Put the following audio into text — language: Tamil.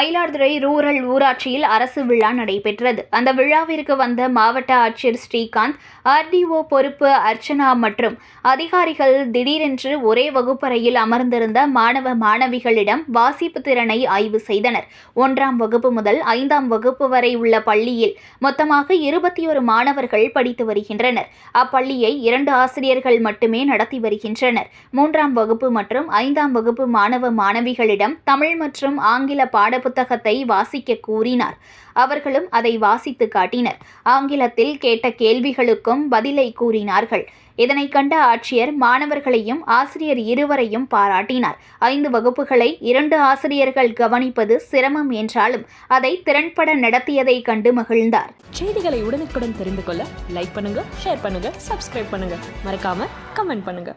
மயிலாடுதுறை ரூரல் ஊராட்சியில் அரசு விழா நடைபெற்றது. அந்த விழாவிற்கு வந்த மாவட்ட ஆட்சியர் ஸ்ரீகாந்த், ஆர்டிஓ பொறுப்பு அர்ச்சனா மற்றும் அதிகாரிகள் திடீரென்று ஒரே வகுப்பறையில் அமர்ந்திருந்த மாணவ மாணவிகளிடம் வாசிப்பு திறனை ஆய்வு செய்தனர். 1ஆம் வகுப்பு முதல் 5ஆம் வகுப்பு வரை உள்ள பள்ளியில் மொத்தமாக 21 மாணவர்கள் படித்து வருகின்றனர். அப்பள்ளியை 2 ஆசிரியர்கள் மட்டுமே நடத்தி வருகின்றனர். 3ஆம் வகுப்பு மற்றும் 5ஆம் வகுப்பு மாணவ மாணவிகளிடம் தமிழ் மற்றும் ஆங்கில பாடப்புத்தகத்தை வாசிக்க கூறினார். அவர்களும் அதை வாசித்து காட்டினர். ஆங்கிலத்தில் கேட்ட கேள்விகளுக்கும் பதிலை கூறினார்கள். இதனை கண்ட ஆட்சியர் மாணவர்களையும் ஆசிரியர் இருவரையும் பாராட்டினார். 5 வகுப்புகளை 2 ஆசிரியர்கள் கவனிப்பது சிரமம் என்றாலும் அதை திறன்பட நடத்தியதை கண்டு மகிழ்ந்தார். செய்திகளை உடனுக்குடன் தெரிந்து கொள்ள லைக் பண்ணுங்க, ஷேர் பண்ணுங்க, சப்ஸ்கிரைப் பண்ணுங்க, மறக்காம கமெண்ட் பண்ணுங்க.